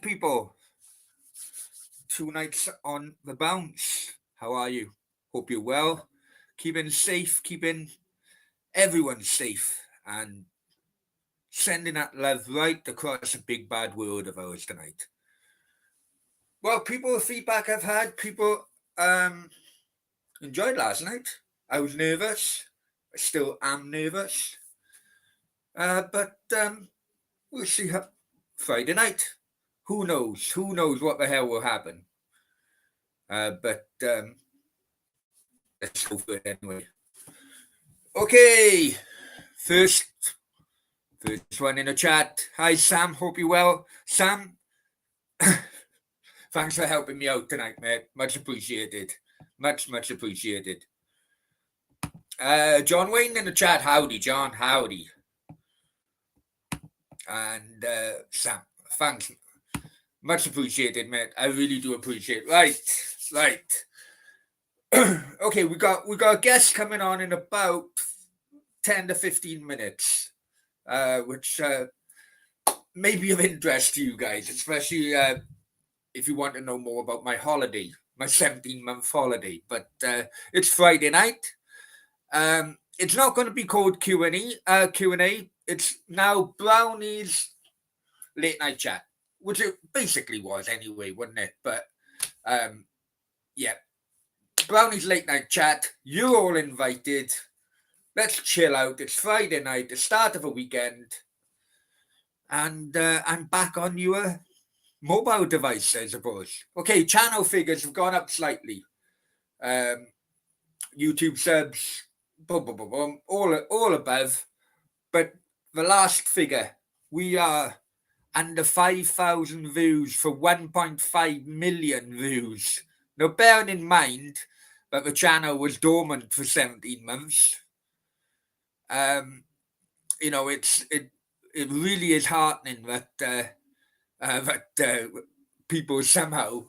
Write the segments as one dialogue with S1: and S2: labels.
S1: people. 2 nights on the bounce. How are you? Hope you're well. Keeping safe, keeping everyone safe, and sending that love right across the big bad world of ours tonight. Well, people, the feedback I've had, people enjoyed last night. I was nervous. I still am nervous. But we'll see how Friday night. Who knows? Who knows what the hell will happen? But let's go for it anyway. Okay, first one in the chat. Hi Sam, hope you're well. Sam, thanks for helping me out tonight, mate. Much appreciated. Much appreciated. John Wayne in the chat. Howdy, John. Howdy. And Sam, thanks. Much appreciated, mate. I really do appreciate it. Right. Okay, we got a guest coming on in about 10 to 15 minutes, which may be of interest to you guys, especially if you want to know more about my holiday, my 17-month holiday. But it's Friday night. It's not going to be called Q&A. It's now Brownies Late Night Chat, which it basically was anyway, wasn't it? But yeah, Brownies Late Night Chat. You're all invited. Let's chill out. It's Friday night, the start of a weekend, and I'm back on your mobile device, I suppose. Okay, channel figures have gone up slightly. YouTube subs, all above. But the last figure, we are under 5,000 views for 1.5 million views. Now, bearing in mind that the channel was dormant for 17 months, you know, it really is heartening that people somehow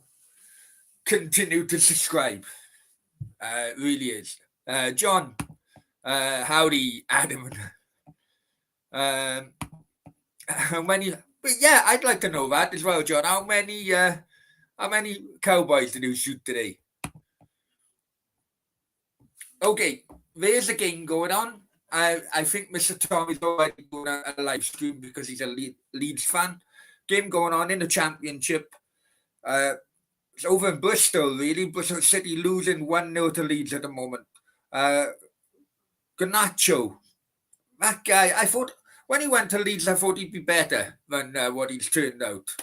S1: continue to subscribe. It really is. John, howdy, Adam. How many? But yeah, I'd like to know that as well, John. How many cowboys did you shoot today? Okay, there's a game going on. I think Mr. Tom is already doing a live stream because he's a Leeds fan. Game going on in the Championship. It's over in Bristol, really. Bristol City losing 1-0 to Leeds at the moment. Garnacho, that guy, I thought when he went to Leeds, I thought he'd be better than what he's turned out.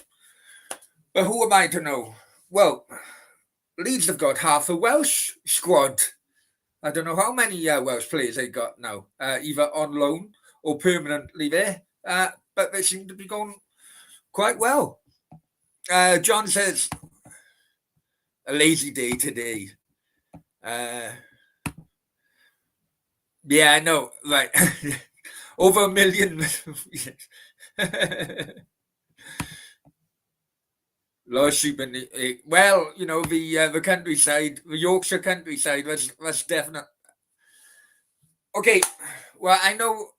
S1: But who am I to know? Well, Leeds have got half a Welsh squad. I don't know how many Welsh players they got now, either on loan or permanently there. But they seem to be going quite well. John says, a lazy day today. Yeah, I know, right. Over 1 million. Lost sheep in the, well, you know, the countryside, the Yorkshire countryside was definite. Okay, well, I know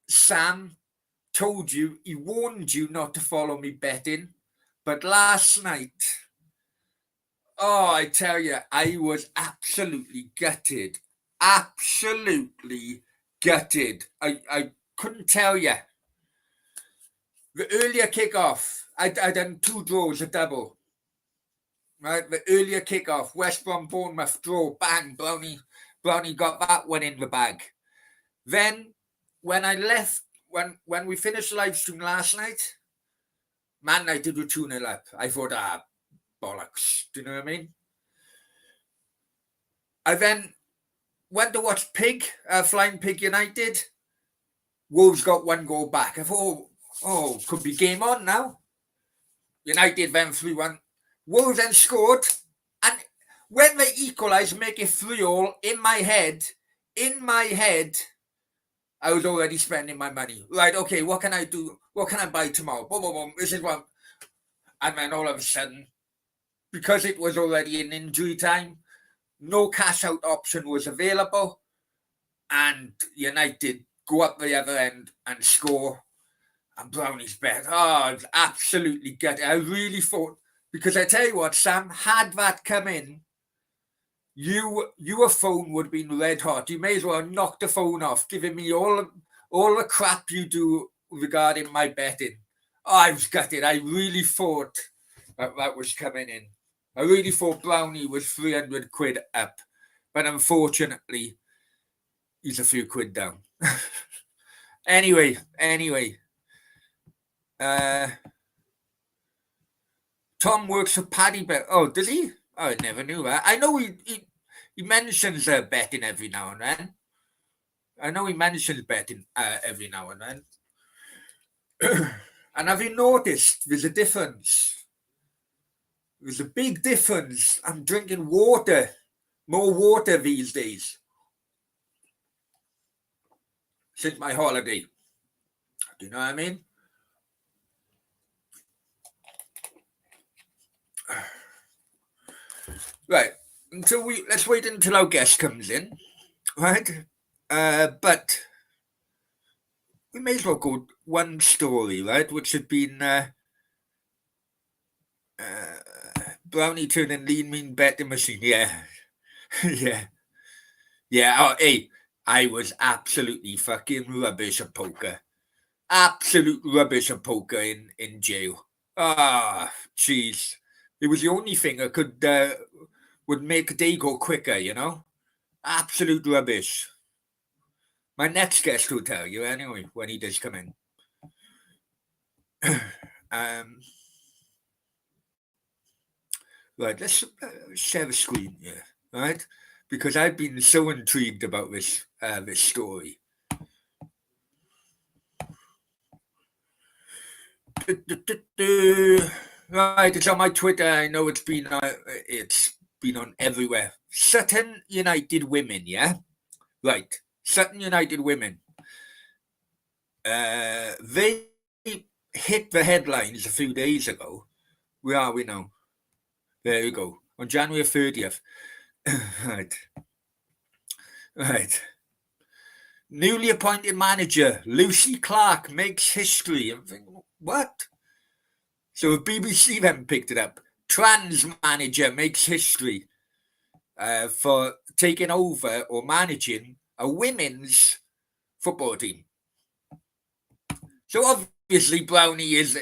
S1: Sam told you, he warned you not to follow me betting, but last night, oh, I tell you, I was absolutely gutted. Absolutely gutted. I couldn't tell you. The earlier kickoff, I done 2 draws, a double. Right, the earlier kickoff, West Brom Bournemouth draw, bang, Brownie got that one in the bag. Then when I left, when we finished the live stream last night, Man United were 2-0 up. I thought, bollocks. Do you know what I mean? I then went to watch Flying Pig United. Wolves got 1 goal back. I thought, could be game on now. United then 3-1. Wolves then scored. And when they equalised, make it 3-3, in my head, I was already spending my money. Right, okay, what can I do? What can I buy tomorrow? Boom, boom, boom. This is what. And then all of a sudden, because it was already in injury time, no cash out option was available. And United go up the other end and score. And Brownies bet. Oh, I was absolutely gutted. I really thought, because I tell you what, Sam, had that come in, your phone would have been red hot. You may as well knock the phone off, giving me all the crap you do regarding my betting. Oh, I was gutted. I really thought that was coming in. I really thought Brownie was 300 quid up, but unfortunately, he's a few quid down. Anyway, Tom works for Paddy Bet. Oh, does he? Oh, I never knew that. I know he mentions betting every now and then. I know he mentions betting every now and then. And have you noticed there's a difference? There's a big difference. I'm drinking water, more water these days since my holiday. Do you know what I mean? Right. Let's wait until our guest comes in, right? But we may as well go one story, right? Which had been Brownie turning lean mean betting machine. Yeah, yeah. Oh, hey, I was absolutely fucking rubbish at poker. Absolute rubbish at poker in jail. Ah, jeez. It was the only thing I could would make a day go quicker, you know? Absolute rubbish. My next guest will tell you anyway when he does come in. Right, let's share the screen here, right? Because I've been so intrigued about this story. Right, it's on my Twitter. I know it's been on everywhere. Sutton United women, yeah, right. Sutton United women. They hit the headlines a few days ago. Where are we now? There you go. On January 30th. Right. Newly appointed manager Lucy Clark makes history. I'm thinking, what? So BBC then picked it up. Trans manager makes history for taking over or managing a women's football team. So obviously Brownie is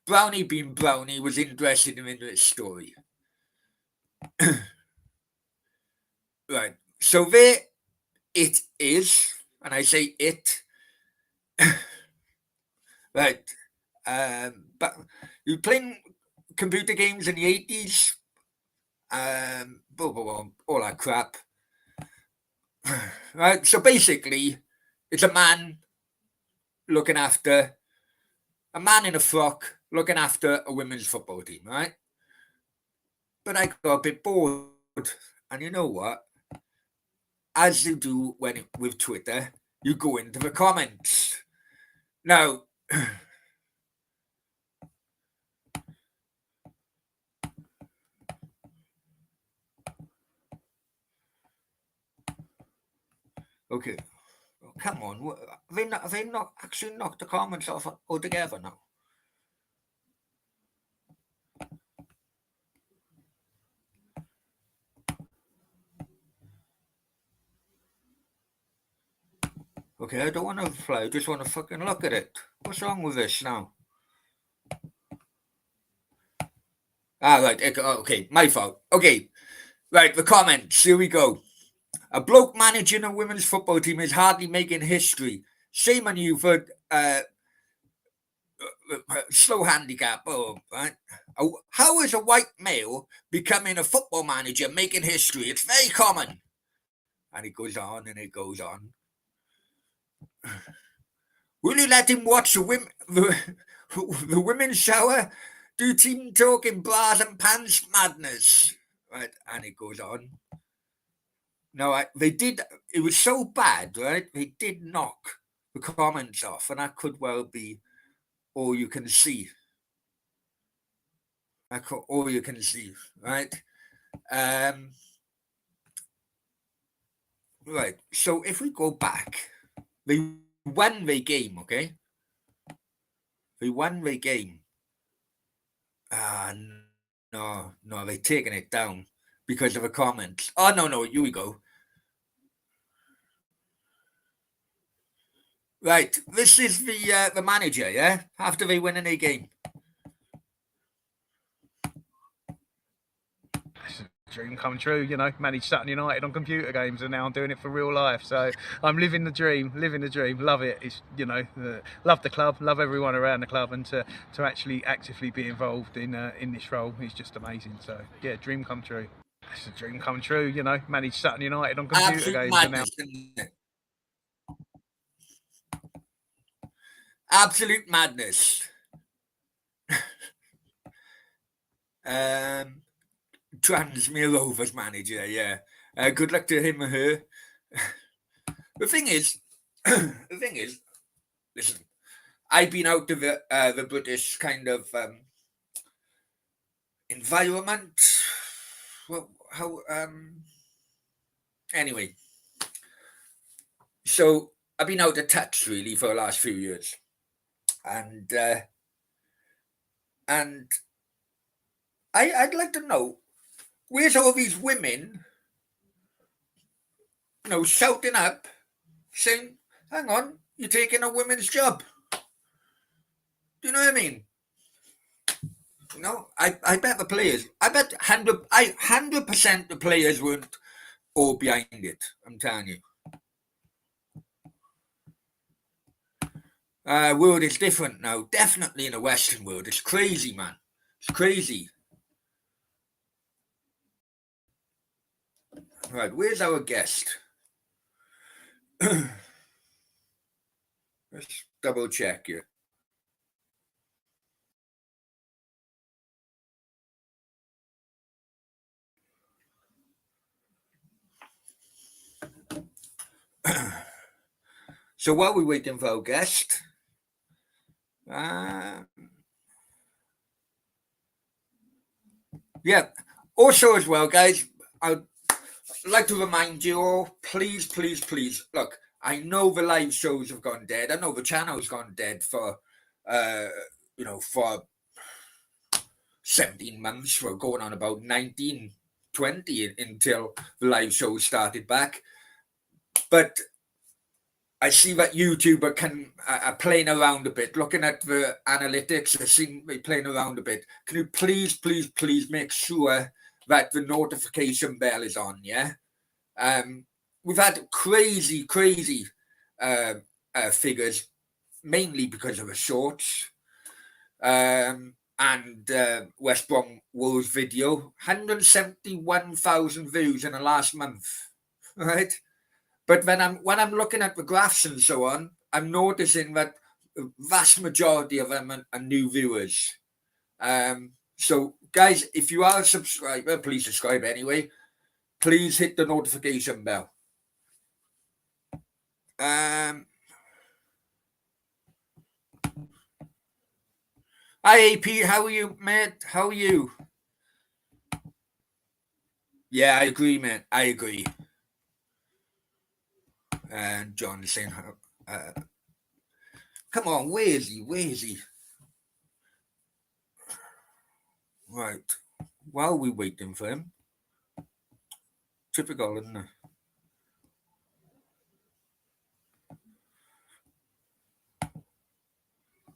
S1: Brownie being Brownie was interested in this story. Right. So there it is, and I say it. Right. But you were playing computer games in the 80s. All that crap. Right. So basically, it's a man in a frock looking after a women's football team, right? But I got a bit bored, and you know what? As you do with Twitter, you go into the comments. Now, okay, oh, come on, have they not actually knocked the comments off altogether now? Okay, I don't want to fly. I just want to fucking look at it. What's wrong with this now? Right. Okay, my fault. Okay, right. The comments. Here we go. A bloke managing a women's football team is hardly making history. Shame on you for slow handicap. Oh, right. How is a white male becoming a football manager making history? It's very common. And it goes on and it goes on. Will you let him watch the women's shower? Do team talk in bras and pants madness? Right, and it goes on. No, they did. It was so bad, right? They did knock the comments off, and that could well be all you can see. All you can see, right? Right. So if we go back, they won the game, okay? They won the game. No, they've taken it down because of a comment. Oh, no, here we go. Right, this is the manager, yeah? After they win a game.
S2: It's a dream come true, you know, managed Sutton United on computer games, and now I'm doing it for real life. So I'm living the dream, love it. It's, you know, love the club, love everyone around the club, and to actually actively be involved in this role is just amazing. So yeah, dream come true. It's a dream come true, you know, managed Sutton United on computer
S1: Absolute
S2: games,
S1: madness, isn't it? Absolute madness. Transmere Rovers manager, yeah. Good luck to him or her. The thing is, listen, I've been out of the British kind of environment. Well, how anyway, so I've been out of touch really for the last few years, and I'd like to know where's all these women, shouting up, saying, "Hang on, you're taking a women's job." Do you know what I mean? I bet the players, I bet 100% the players weren't all behind it. I'm telling you. World is different now. Definitely in the Western world. It's crazy, man. It's crazy. Right, where's our guest? Let's double check here. So while we're waiting for our guest, yeah. Also, as well, guys, I'd like to remind you all, please, look, I know the live shows have gone dead. I know the channel's gone dead for, for 17 months. We're going on about 19, 20 until the live shows started back. But I see that YouTube are playing around a bit, looking at the analytics. I see me playing around a bit. Can you please make sure that the notification bell is on? Yeah. We've had crazy figures, mainly because of the shorts. And West Brom Wolves video, 171,000 views in the last month, right? But when I'm looking at the graphs and so on, I'm noticing that the vast majority of them are new viewers. So guys, if you are a subscriber, please subscribe anyway. Please hit the notification bell. Hi AP, how are you, mate? How are you? Yeah, I agree, man. I agree. And John is saying, come on, where is he? Right. While we're waiting for him, typical, isn't it?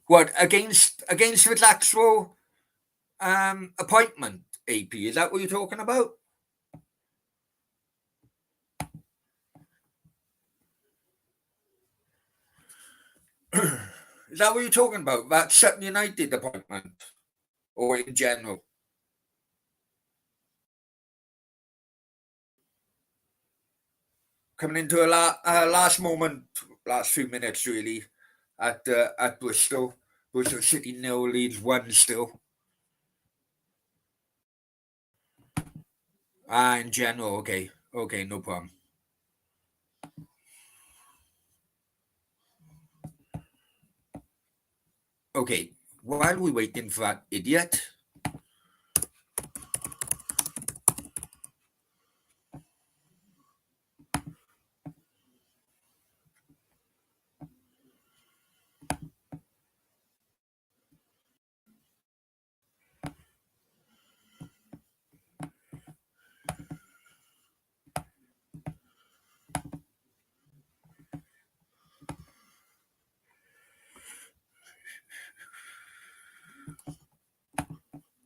S1: What, against the actual appointment, AP? Is that what you're talking about? Is that what you're talking about? That Sutton United appointment? Or in general? Coming into a last moment, last few minutes really, at Bristol. Bristol City 0, Leeds 1 still. In general, okay, no problem. Okay, while we're waiting for that idiot,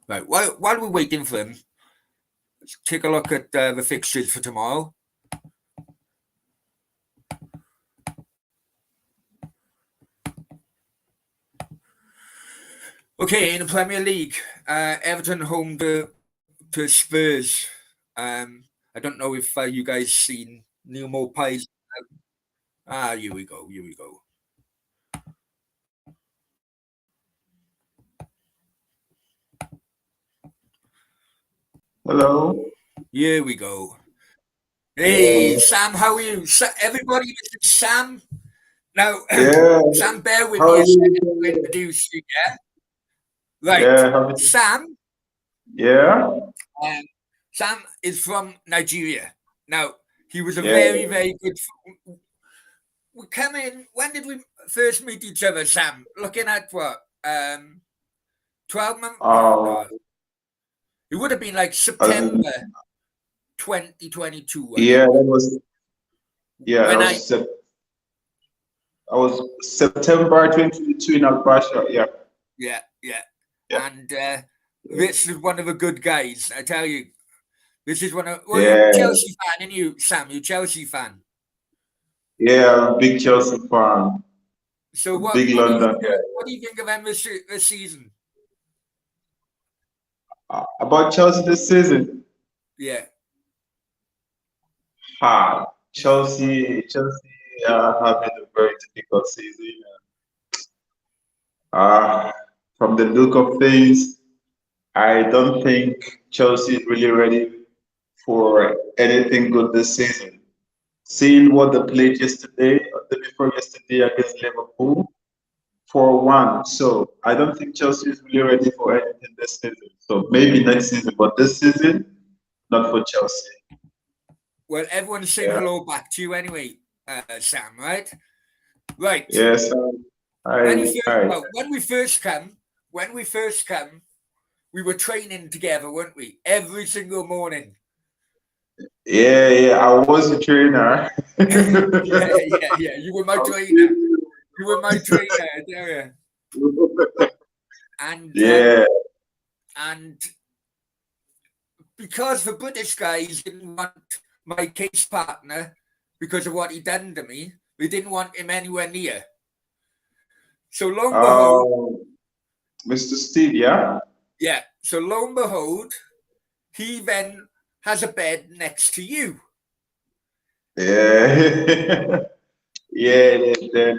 S1: Right. While we're waiting for him, let's take a look at the fixtures for tomorrow. Okay, in the Premier League, Everton home to Spurs. I don't know if you guys seen Neil Maupay's. Here we go. Here we go.
S3: Hello.
S1: Here we go. Hey, Sam, how are you? Everybody, this is Sam. Now,
S3: Yeah.
S1: Sam, bear with
S3: How
S1: me
S3: are
S1: a second to
S3: you?
S1: introduce you, yeah? Right.
S3: Yeah. How are you?
S1: Sam,
S3: Yeah.
S1: Sam is from Nigeria. Now, he was a
S3: Yeah.
S1: very, very good. We came in. When did we first meet each other, Sam? Looking at what? 12 months? No. It would have been like September 2022.
S3: Yeah, that was. Yeah,
S1: When
S3: I was September 2022 in Albasha. Yeah.
S1: Yeah.
S3: Yeah.
S1: And this is one of the good guys, I tell you. This is one of. Well,
S3: Yeah.
S1: you're a Chelsea fan, and you, Sam, you're a Chelsea fan.
S3: Yeah, I'm a big Chelsea fan.
S1: So
S3: Big London guy.
S1: what do you think of them this season?
S3: About Chelsea this season.
S1: Yeah.
S3: Chelsea having a very difficult season. From the look of things, I don't think Chelsea is really ready for anything good this season. Seeing what they played yesterday, or the before yesterday against Liverpool, 4-1. So I don't think Chelsea is really ready for anything this season. So maybe next season, but this season, not for Chelsea.
S1: Well, everyone's saying hello back to you anyway, Sam, right? Right.
S3: Yes.
S1: When we first come, we were training together, weren't we? Every single morning.
S3: Yeah. I was a trainer.
S1: Yeah. You were my trainer. I tell you. And and because the British guys didn't want my case partner because of what he done to me, we didn't want him anywhere near. So lo and behold,
S3: Mr. Steve, yeah?
S1: Yeah. So lo and behold, he then has a bed next to you.
S3: Yeah. Then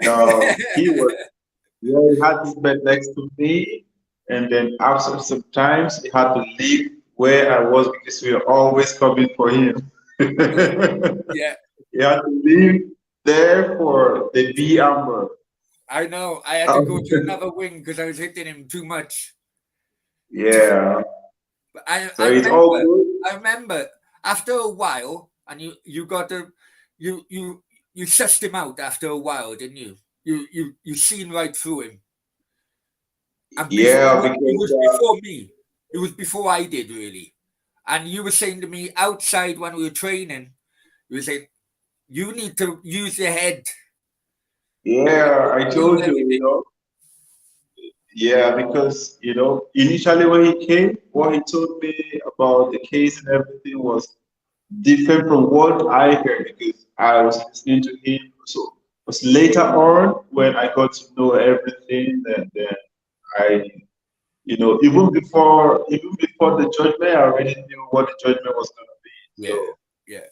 S3: he had his bed next to me, and then after some times he had to leave where I was because we were always coming for him.
S1: Yeah.
S3: He had to leave there for the B Amber.
S1: I know. I had to go to another wing because I was hitting him too much.
S3: Yeah.
S1: But I remember after a while, and you got to you sussed him out after a while, didn't you? You seen right through him. And
S3: Yeah,
S1: it was before me. It was before I did, really. And you were saying to me outside when we were training, you were saying, you need to use your head.
S3: Yeah, I told you, Yeah, because initially when he came, what he told me about the case and everything was different from what I heard because I was listening to him. So it was later on when I got to know everything, and then I, even before the judgment, I already knew what the judgment was going to be. So
S1: Yeah.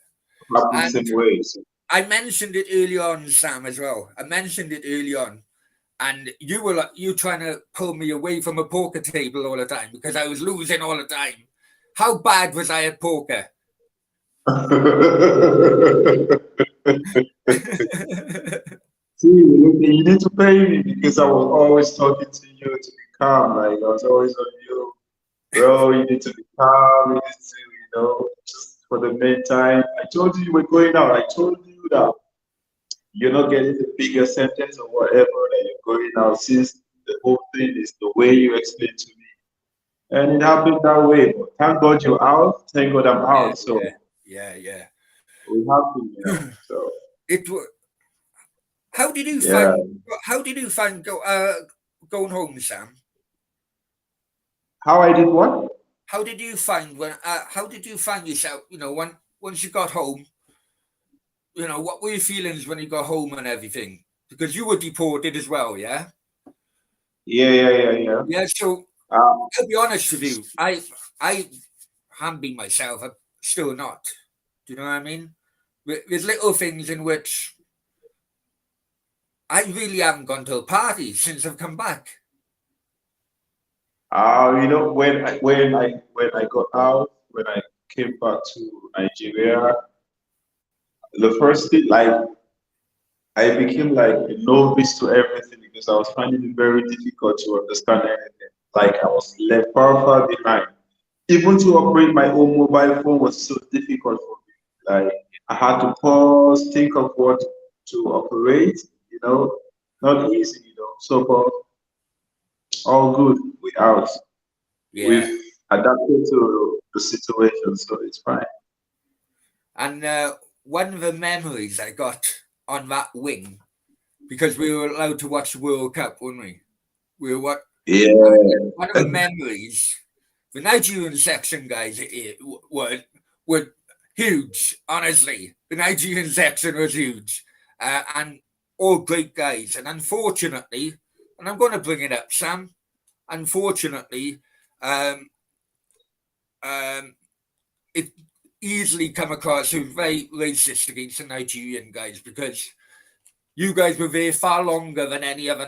S3: happened the same way. So.
S1: I mentioned it early on, Sam, as well. I mentioned it early on. And you were trying to pull me away from a poker table all the time because I was losing all the time. How bad was I at poker?
S3: See, you need to pay me because I was always talking to you to be calm. Like I was always on you, bro. You need to be calm. You need to, just for the meantime. I told you we're going out. I told you that you're not getting the bigger sentence or whatever that you're going out since the whole thing is the way you explained to me. And it happened that way. But thank God you're out. Thank God I'm out. So
S1: yeah.
S3: we happen, So
S1: it was. How did you find going home, Sam?
S3: How I did what?
S1: how did you find yourself? Once you got home, what were your feelings when you got home and everything? Because you were deported as well, yeah.
S3: Yeah.
S1: Yeah. So
S3: Uh,
S1: I'll be honest with you, I haven't been myself. I'm still not. Do you know what I mean? There's little things in which I really haven't gone to a party since I've come back.
S3: when I got out, when I came back to Nigeria, the first thing, like, I became like a novice to everything because I was finding it very difficult to understand anything. Like I was left far behind. Even to operate my own mobile phone was so difficult for me. Like I had to pause, think of what to operate, not easy, So but all good without.
S1: Yeah.
S3: We've adapted to the situation, so it's fine.
S1: And one of the memories I got on that wing, because we were allowed to watch the World Cup, weren't we? We were what
S3: Yeah.
S1: one of the memories. The Nigerian section guys were huge. Honestly, the Nigerian section was huge, and all great guys. And unfortunately, and I'm going to bring it up, Sam. Unfortunately, um, um, it easily come across as very racist against the Nigerian guys because you guys were there far longer than any other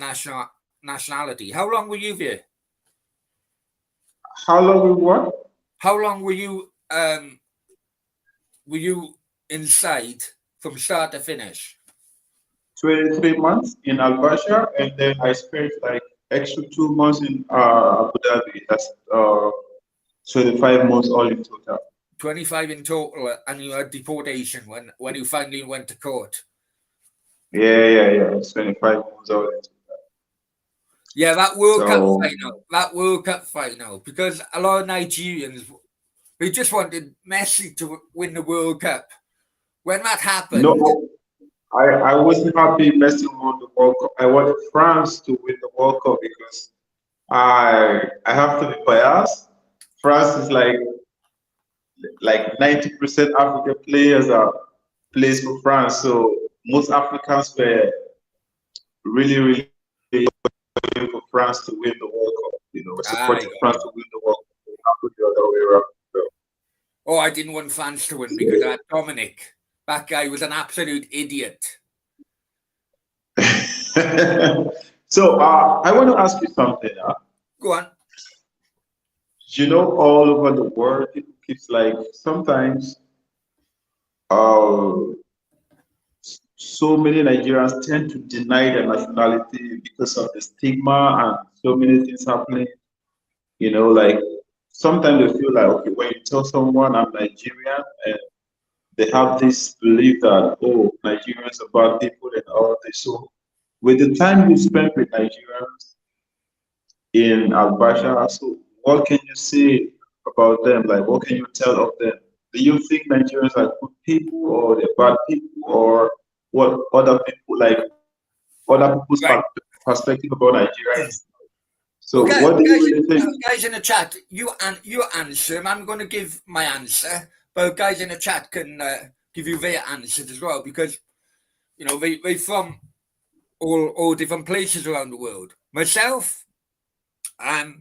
S1: nationality. How long were you there?
S3: How long we work?
S1: How long were you inside from start to finish?
S3: 23 months in Albania, and then I spent like extra 2 months in Abu Dhabi. That's 25 months all in total.
S1: 25 in total, and you had deportation when you finally went to court.
S3: Yeah. It's 25 months all in total.
S1: Yeah, that
S3: So
S1: World Cup final, because a lot of Nigerians, they just wanted Messi to win the World Cup. When that happened,
S3: no, I wasn't happy Messi won the World Cup. I wanted France to win the World Cup because I have to be biased. France is like 90% African players are plays for France. So most Africans were really waiting for France to win the World Cup. We're
S1: I
S3: supporting
S1: got
S3: France
S1: you.
S3: to win the World Cup. We have to the other way around.
S1: Oh, I didn't want France to win because I had Dominic. That guy was an absolute idiot.
S3: So I want to ask you something.
S1: Go on.
S3: All over the world, people keeps like sometimes uh, so many Nigerians tend to deny their nationality because of the stigma and so many things happening. Like sometimes they feel like, okay, when you tell someone I'm Nigerian, and they have this belief that, oh, Nigerians are bad people and all this. So with the time you spend with Nigerians in Albania, so what can you say about them? Like, what can you tell of them? Do you think Nigerians are good people or they're bad people, or what other people like other people's
S1: Right.
S3: perspective about Nigerians? So
S1: Okay,
S3: what do you really think?
S1: guys in the chat, you answer. I'm going to give my answer, but guys in the chat can give you their answers as well because they from all different places around the world. Myself, I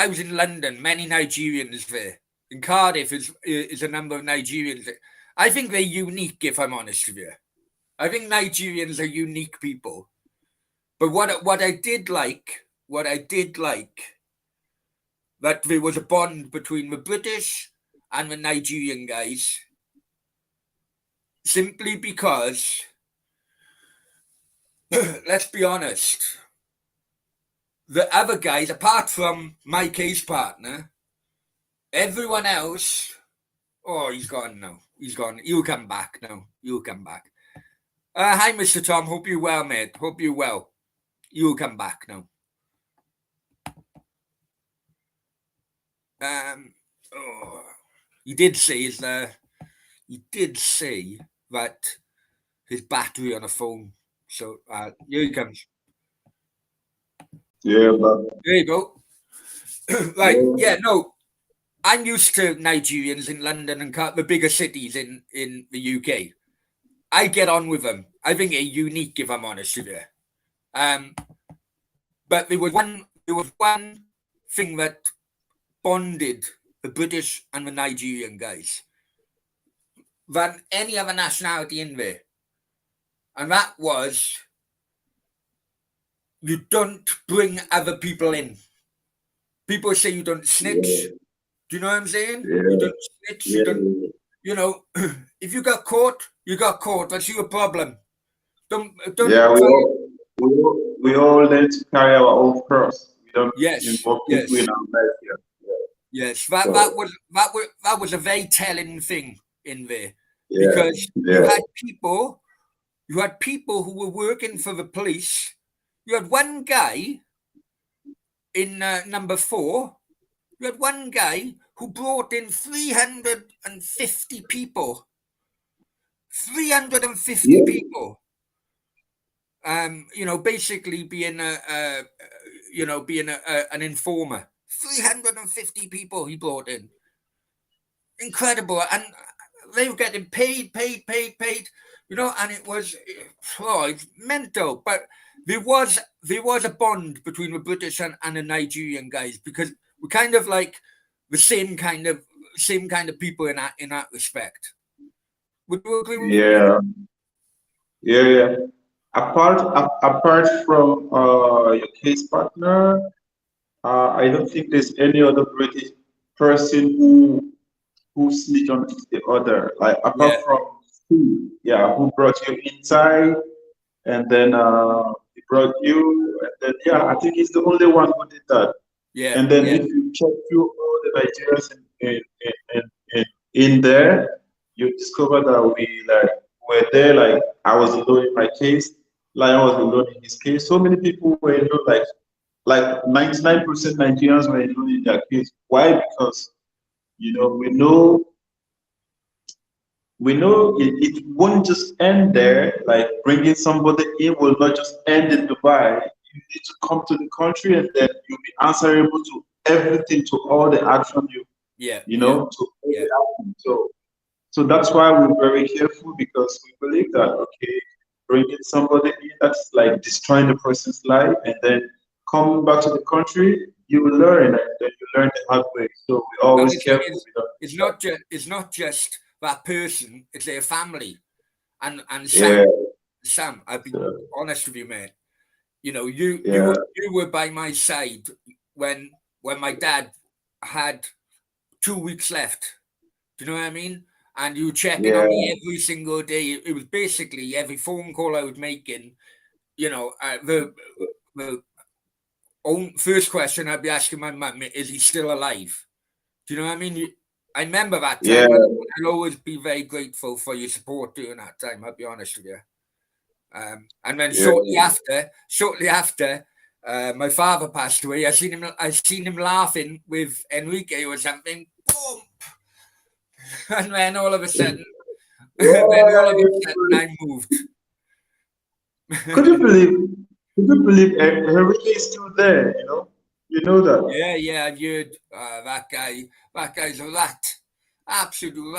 S1: was in London. Many Nigerians there. In Cardiff is a number of Nigerians. I think they're unique. If I'm honest with you, I think Nigerians are unique people. But what I did like, that there was a bond between the British and the Nigerian guys, simply because, let's be honest, the other guys, apart from my case partner, everyone else, oh, he's gone now. He's gone. He'll come back now. He'll come back. Hi, Mr. Tom. Hope you're well, mate. Hope you're well. You'll come back now. Oh, he did say that his battery on a phone. So here he comes.
S3: Yeah, but
S1: There you go. Right. Yeah. No. I'm used to Nigerians in London and the bigger cities in the UK. I get on with them. I think they're unique, if I'm honest with you. But there was one thing that bonded the British and the Nigerian guys than any other nationality in there, and that was you don't bring other people in. People say you don't snitch. Do you know what I'm saying? You don't snitch. You don't. You know, if you got caught, you got caught. That's your problem. Don't.
S3: Yeah, we all learn to carry our own cross. We don't
S1: Yes.
S3: involve people
S1: Yes.
S3: in our life here.
S1: Yes.
S3: So,
S1: That was a very telling thing in there
S3: yeah,
S1: because
S3: yeah,
S1: you had people who were working for the police. You had one guy in number 4. You had one guy who brought in 350 people. 350
S3: yeah,
S1: people. You know, basically being an informer. 350 people he brought in. Incredible. And they were getting paid. You know, and it was it's mental. But there was a bond between the British and the Nigerian guys because we're kind of like the same kind of people in that respect. Would you agree with me?
S3: yeah, yeah. Apart from your case partner, I don't think there's any other British person who snitch on the other. Like apart
S1: Yeah,
S3: from Steve, yeah, who brought you inside, and then he brought you, and then yeah, I think he's the only one who did that.
S1: yeah,
S3: And then
S1: yeah,
S3: if you check through all the Nigerians in there, you discover that we like were there. Like I was alone in my case, Lion was alone in his case. So many people were alone, like 99% Nigerians were alone in their case. Why? Because we know it won't just end there. Like bringing somebody in will not just end in Dubai. You need to come to the country, and then you'll be answerable to everything, to all the action
S1: yeah,
S3: you
S1: yeah,
S3: know, to all
S1: yeah.
S3: the action. So that's why we're very careful, because we believe that okay, bringing somebody in, that's like destroying the person's life, and then coming back to the country, you will learn, and then you learn the hard way. So we're
S1: And
S3: always
S1: the thing
S3: careful
S1: is,
S3: with that.
S1: it's not just that person; it's their family. And
S3: Yeah,
S1: Sam, I'll be
S3: yeah,
S1: honest with you, mate. You know,
S3: yeah,
S1: you were by my side when my dad had 2 weeks left. Do you know what I mean? And you were checking on
S3: yeah,
S1: me every single day. It was basically every phone call I was making. You know, the first question I'd be asking my mum is he still alive? Do you know what I mean? I remember that
S3: yeah,
S1: time, and I'll always be very grateful for your support during that time. I'll be honest with you. And then
S3: yeah.
S1: shortly after, my father passed away. I seen him laughing with Enrique or something. Boom! And then all of a sudden, I moved.
S3: Could you believe? Could you believe Enrique is still there? You know that.
S1: Yeah, yeah, I heard that guy. That guy's a rat, absolute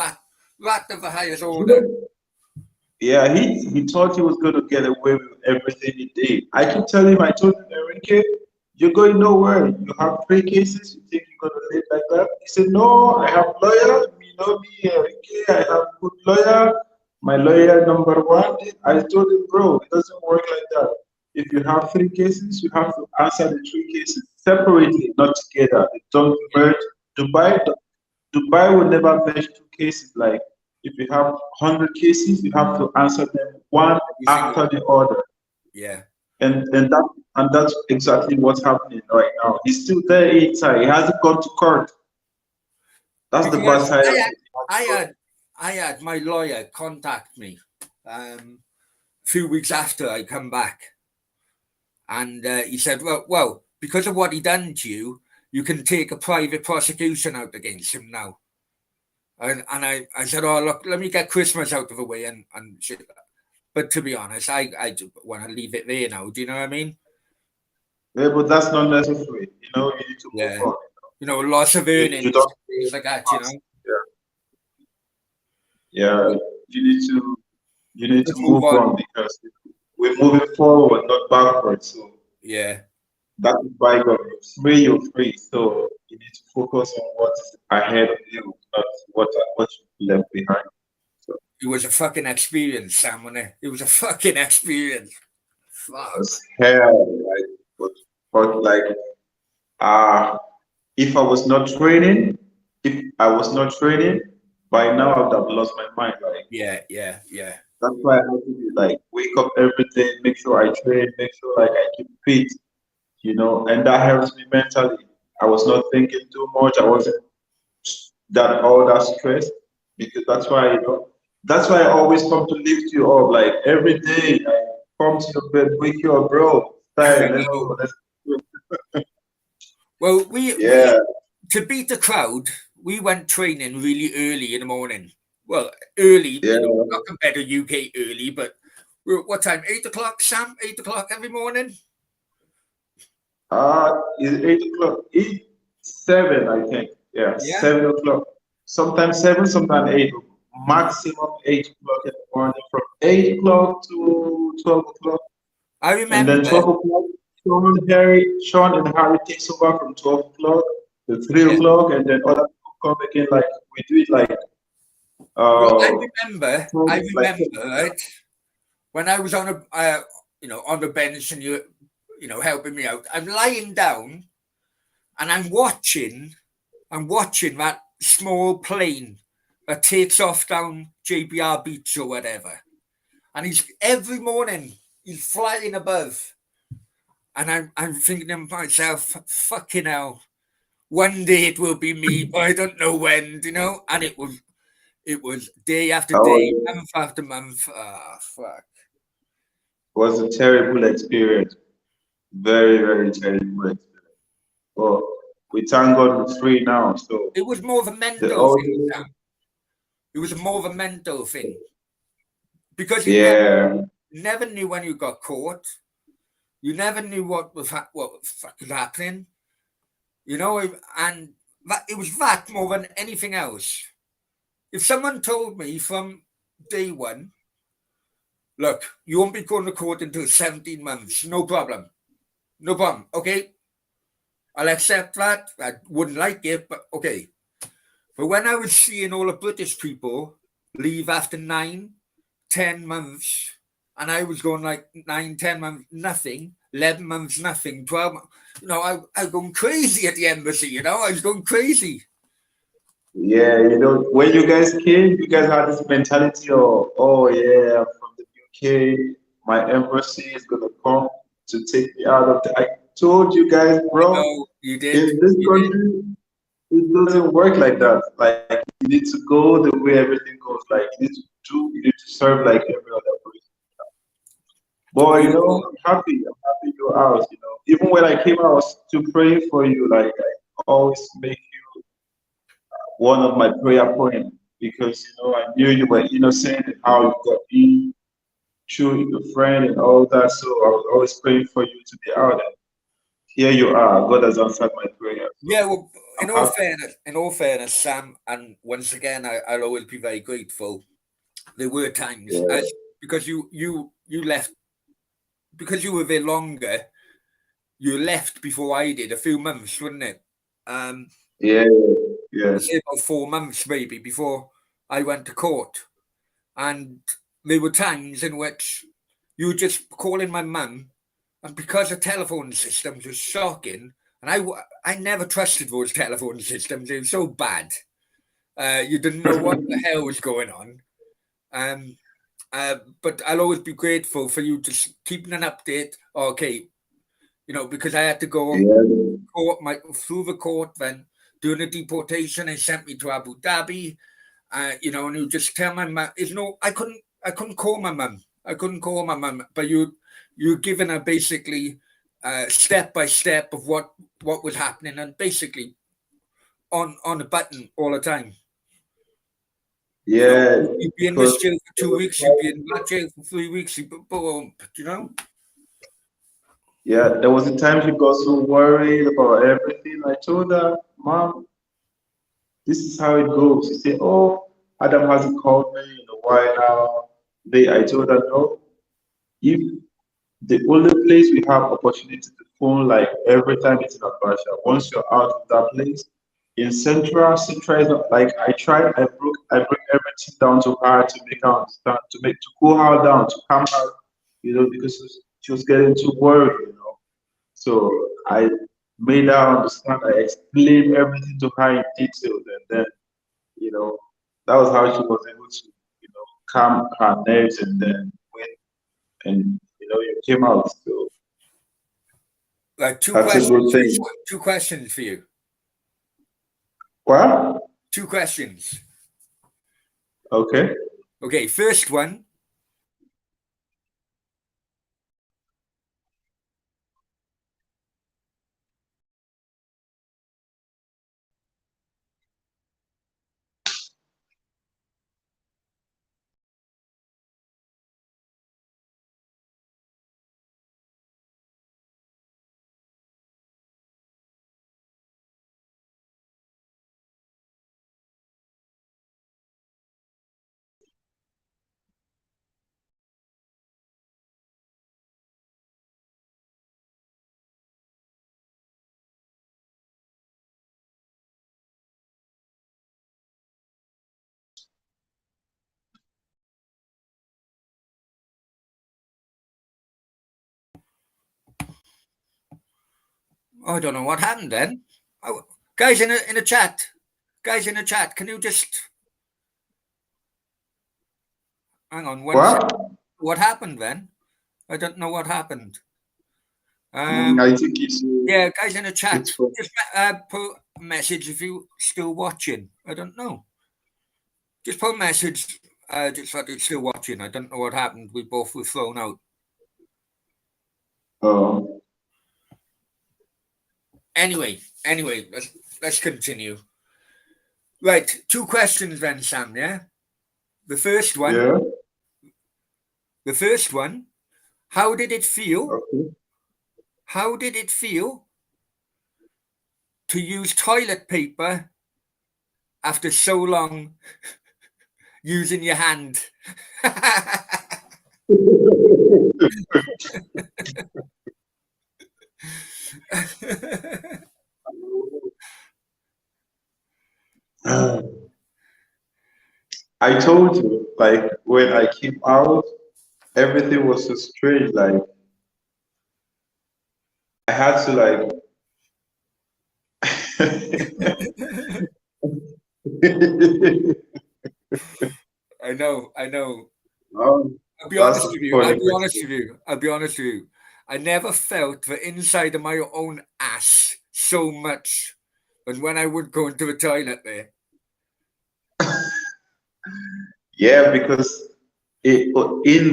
S1: rat of the highest
S3: You
S1: order.
S3: know, yeah, he thought he was going to get away with everything he did. I keep telling him, I told him, Enrique, you're going nowhere. You have 3 cases. You think you're going to live like that? He said, no, I have lawyer. You know me, Enrique. I have good lawyer. My lawyer number one. I told him, bro, it doesn't work like that. If you have 3 cases, you have to answer the 3 cases separately, not together. They don't merge. Dubai, Dubai will never merge 2 cases. Like if you have 100 cases, you have to answer them one
S1: Every single
S3: after
S1: one.
S3: the other.
S1: Yeah.
S3: And that's exactly what's happening right now. He's still there inside. He hasn't gone to court. That's the bad
S1: Because
S3: side of it.
S1: I had my lawyer contact me a few weeks after I come back, and he said, well, because of what he done to you, you can take a private prosecution out against him now. And I said, oh look, let me get Christmas out of the way and shit. But to be honest, I want to leave it there now. Do you know what I mean?
S3: Yeah, but that's not necessary. You need to move
S1: Yeah.
S3: on.
S1: You know, loss of
S3: You
S1: earnings,
S3: don't
S1: things like that. You know,
S3: yeah, you need to
S1: just move
S3: move
S1: on.
S3: on because we're moving forward, not backwards. So
S1: Yeah.
S3: that is why God is free, you're free. So you need to focus on what's ahead of you, not what you left behind. So
S1: It was a fucking experience, Sam, wasn't it? It was a fucking experience.
S3: it
S1: Fuck.
S3: was hell, like but like uh if I was not training, if I was not training, by now I would have lost my mind. Like
S1: Yeah, yeah, yeah.
S3: that's why I have to be like wake up every day, make sure I train, make sure like I keep fit, and that helps me mentally. I was not thinking too much. I wasn't all that stressed because that's why I always come to lift you up. Like every day, I come to your bed, wake you up, bro.
S1: I
S3: Style, let's
S1: know.
S3: go. Let's go.
S1: Well, we
S3: Yeah,
S1: to beat the crowd, we went training really early in the morning. Well, early,
S3: yeah.
S1: not compared to UK early, but what time? 8 o'clock, Sam? 8 o'clock every morning?
S3: It's 8 o'clock. 7, I think. Yeah,
S1: Yeah.
S3: 7 o'clock. Sometimes 7, sometimes 8. Maximum 8 o'clock in the morning. From 8 o'clock to 12 o'clock.
S1: I
S3: And
S1: remember.
S3: then 12 o'clock, Sean and Harry takes over from 12 o'clock to three
S1: Yeah.
S3: o'clock, and then other people come again. Like we do it like
S1: Well, I
S3: uh
S1: remember. I
S3: from like
S1: remember, right? When I was on on the bench and helping me out. I'm lying down and I'm watching. I'm watching that small plane that takes off down JBR Beach or whatever. And he's every morning he's flying above. And I'm thinking to myself, fucking hell, one day it will be me, but I don't know when. And it was day after
S3: I
S1: day,
S3: was
S1: month after month. Ah, fuck.
S3: was a terrible experience. Very, very terrible experience. But we thank God we're free now. So
S1: It was more of a
S3: the
S1: mental
S3: old
S1: thing, Sam. It was more of a mental thing because you
S3: yeah,
S1: never knew when you got caught. You never knew what was fucking happening. And it was that more than anything else. If someone told me from day one, look, you won't be going to court until 17 months, no problem. No problem. Okay. I'll accept that. I wouldn't like it, but okay. But when I was seeing all the British people leave after 9, 10 months, and I was going like 9, 10 months, nothing, 11 months, nothing, 12 months, I was going crazy at the embassy, I was going crazy.
S3: yeah. When you guys came, you guys had this mentality of, oh yeah, I'm from the UK. My embassy is gonna come to take me out of the. I told you guys,
S1: I
S3: bro.
S1: know you did.
S3: In this
S1: You did.
S3: country, it doesn't work like that. Like you need to go the way everything goes. Like you need to serve like every other person. Boy,
S1: Beautiful.
S3: I'm happy you're out. Even when I came out, I was still praying for you. Like I always make you one of my prayer points because I knew you were innocent and how you got in through your friend and all that. So I was always praying for you to be out. And here you are. God has answered my prayer. So
S1: Yeah, well,
S3: I'm happy.
S1: in all fairness, Sam, and once again, I'll always be very grateful. There were times
S3: Yeah,
S1: because you left because you were there longer. You left before I did, a few months, wasn't it?
S3: yeah, yeah.
S1: I'd say about 4 months maybe before I went to court, and there were times in which you were just calling my mum, and because the telephone systems were shocking, and I never trusted those telephone systems. They were so bad. You didn't know what the hell was going on. Um, but I'll always be grateful for you just keeping an update. Okay, because I had to go
S3: Yeah,
S1: through the court then during the deportation. They sent me to Abu Dhabi. And you just tell my mum. I couldn't call my mum. I couldn't call my mum. But you're giving her basically step by step of what was happening, and basically on the button all the time.
S3: yeah,
S1: You'd be in this
S3: because
S1: jail for
S3: there
S1: 2 weeks. You'd be in that jail for 3 weeks. Boom.
S3: yeah, there was a time she got so worried about everything. I told her, Mom, this is how it goes. She said, oh, Adam hasn't called me in a while now. I told her, no, if the only place we have opportunity to phone like every time it's in Abacha. Once you're out of that place, in Central is not like I bring everything down to her to make her understand, to cool her down, to calm her, because she was getting too worried. So I made her understand. I explained everything to her in detail, and then you know that was how she was able to calm her nerves, and then you came out. So
S1: Like two
S3: that's a
S1: questions.
S3: good thing.
S1: Two questions for you.
S3: What?
S1: Two questions.
S3: Okay.
S1: Okay, first one. I don't know what happened then. Oh, guys in the chat. Guys in the chat, can you just hang on one
S3: What?
S1: second? What happened then? I don't know what happened.
S3: I think
S1: Yeah, guys in the chat,
S3: it's for
S1: just put a message if you still watching. I don't know. Just put a message. Just that you're still watching. I don't know what happened. We both were thrown out.
S3: oh
S1: Anyway, let's continue. Right, two questions then, Sam. Yeah, the first one.
S3: yeah.
S1: The first one. How did it feel?
S3: Okay.
S1: How did it feel to use toilet paper after so long using your hand?
S3: I told you, like when I came out, everything was so strange. Like I had to like
S1: I know.
S3: Oh,
S1: I'll be
S3: that's
S1: honest
S3: a
S1: with you.
S3: funny question.
S1: I'll be honest with you. I never felt the inside of my own ass so much as when I would go into the toilet there.
S3: Yeah, because in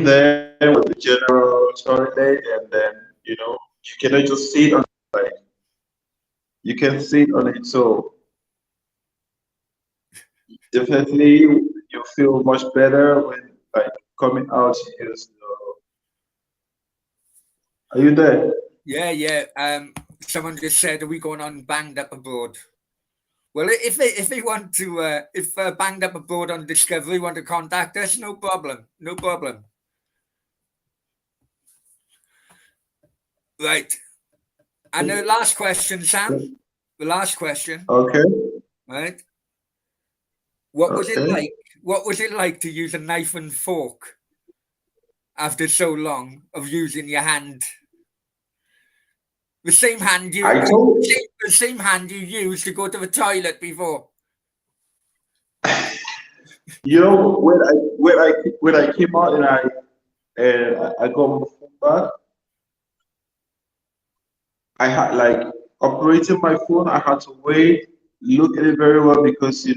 S3: there was the general toilet, and then you cannot just sit on like you can sit on it. So definitely you feel much better when like coming out. Are you there?
S1: Yeah. Someone just said, "Are we going on banged up abroad?" Well, if they want to, if banged up abroad on Discovery want to contact us, no problem. Right. And the last question, Sam. The last question.
S3: Okay.
S1: Right. What was it
S3: Okay.
S1: like? What was it like to use a knife and fork after so long of using your hand? The same hand
S3: I told
S1: the same hand you used to go to the toilet before.
S3: when I came out and I got my phone back. I had like operating my phone. I had to wait, look at it very well because the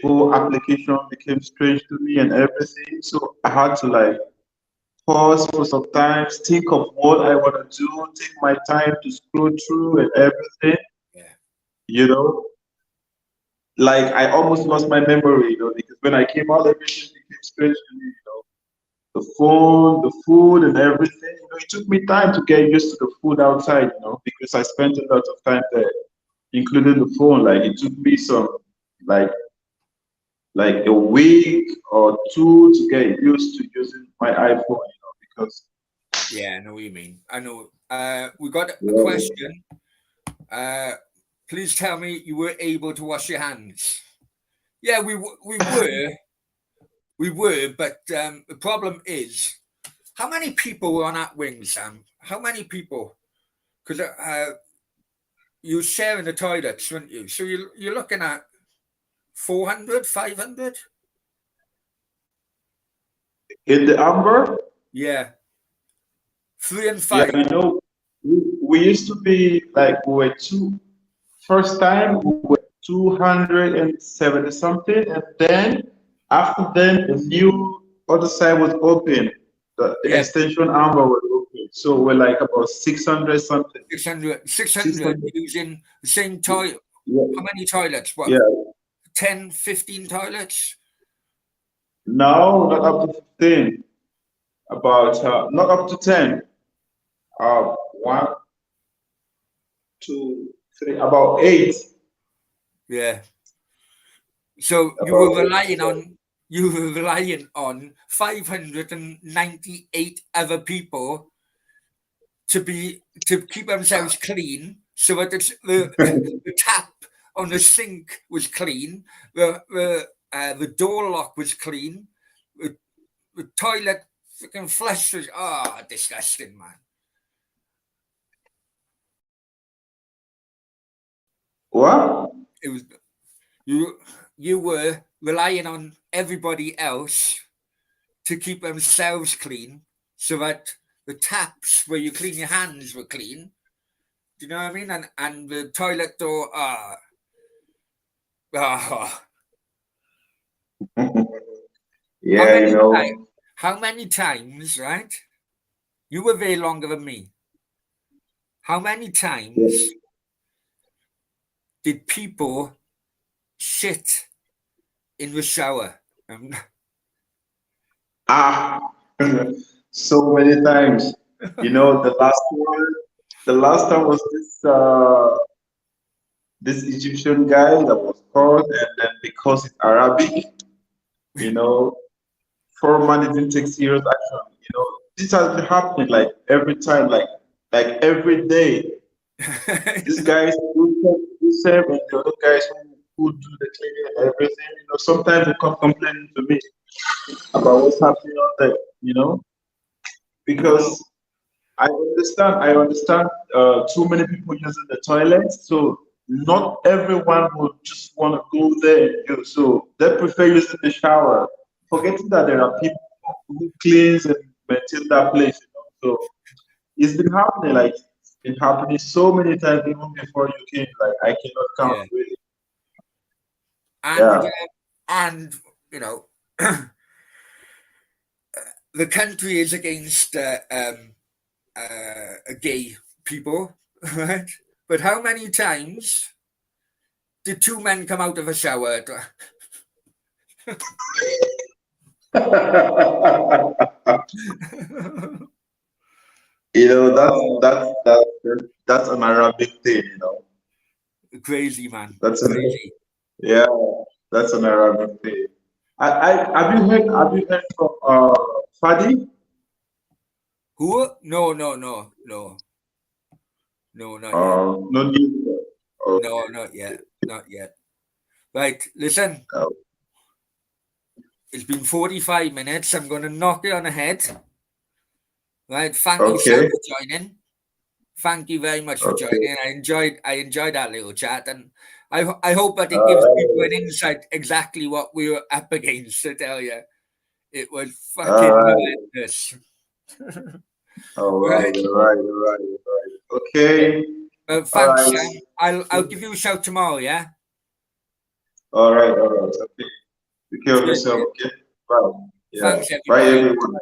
S3: whole application became strange to me and everything. So I had to like pause for some time, think of what I want to do, take my time to scroll through and everything.
S1: Yeah.
S3: You know, like I almost lost my memory, because when I came out, everything became strange to me. The phone, the food, and everything. It took me time to get used to the food outside, because I spent a lot of time there. including the phone. Like it took me some like a week or two to get used to using my iPhone, because
S1: Yeah, I know what you mean. I know. We got a
S3: yeah,
S1: question. Please tell me you were able to wash your hands. Yeah, we were, but the problem is, how many people were on that wing, Sam? How many people? Because you were sharing the toilets, weren't you? So you're looking at 400, 500?
S3: in the Amber,
S1: Yeah, 3 and
S3: yeah,
S1: 5.
S3: we used to be like we were two. First time we were 270 something, and then after then the new other side was open. The
S1: Yeah,
S3: extension Amber was open, so we're like about 600 something.
S1: 600, 600
S3: 600.
S1: using the same toilet.
S3: Yeah,
S1: How many toilets? What,
S3: yeah.
S1: 10, 15 toilets?
S3: No, not up to 15. About not up to 10. One, two, three, about eight.
S1: Yeah. So
S3: About eight.
S1: you were relying on 598 other people to keep themselves clean, so that the tap on the sink was clean, the door lock was clean, the toilet freaking flush was disgusting, man.
S3: What?
S1: It was you were relying on everybody else to keep themselves clean, so that the taps where you clean your hands were clean. Do you know what I mean? And the toilet door, ah. How
S3: Yeah,
S1: many times? How many times? Right? You were there longer than me. How many times did people shit in the shower?
S3: Ah, so many times. The last time was this Egyptian guy that was caught, and then because it's Arabic, you know, foreman didn't take serious action. This has been happening like every time, like every day. These guys who serve and the other guys who do the cleaning and everything, sometimes they come complaining to me about what's happening out there,
S1: you know,
S3: because I understand too many people using the toilet, so not everyone would just want to go there and use. So they prefer using the shower, forgetting that there are people who cleans and maintain that place. So it's been happening, like it's been happening so many times even before you came. Like I cannot count
S1: yeah,
S3: really.
S1: and
S3: Yeah.
S1: and you know, the country is against gay people, right? But how many times did two men come out of a shower?
S3: That's
S1: Oh,
S3: that's an Arabic thing.
S1: crazy, man,
S3: That's an
S1: crazy.
S3: Yeah, that's an Arabic thing. I have you heard from Fadi?
S1: Who? No, no, no, no, no, not yet.
S3: No news.
S1: No,
S3: Okay.
S1: not yet, not yet. Right, listen.
S3: Oh,
S1: It's been 45 minutes. I'm going to knock it on the head. Right. Thank you, Sam,
S3: okay.
S1: for joining. Thank you very much for
S3: Okay.
S1: joining. I enjoyed that little chat, and I hope that it gives people
S3: All
S1: an insight exactly what we were up against. To tell you, it was fucking
S3: right.
S1: relentless.
S3: All right.
S1: Right.
S3: All right. All right. All right. Okay. All
S1: Thanks,
S3: right.
S1: Sam. I'll give you a shout tomorrow. Yeah.
S3: All right. All right. Okay. Take care of
S1: Cheers,
S3: yourself.
S1: mate.
S3: Okay. Bye. Yeah.
S1: Thanks,
S3: Bye,
S1: everybody.
S3: everyone.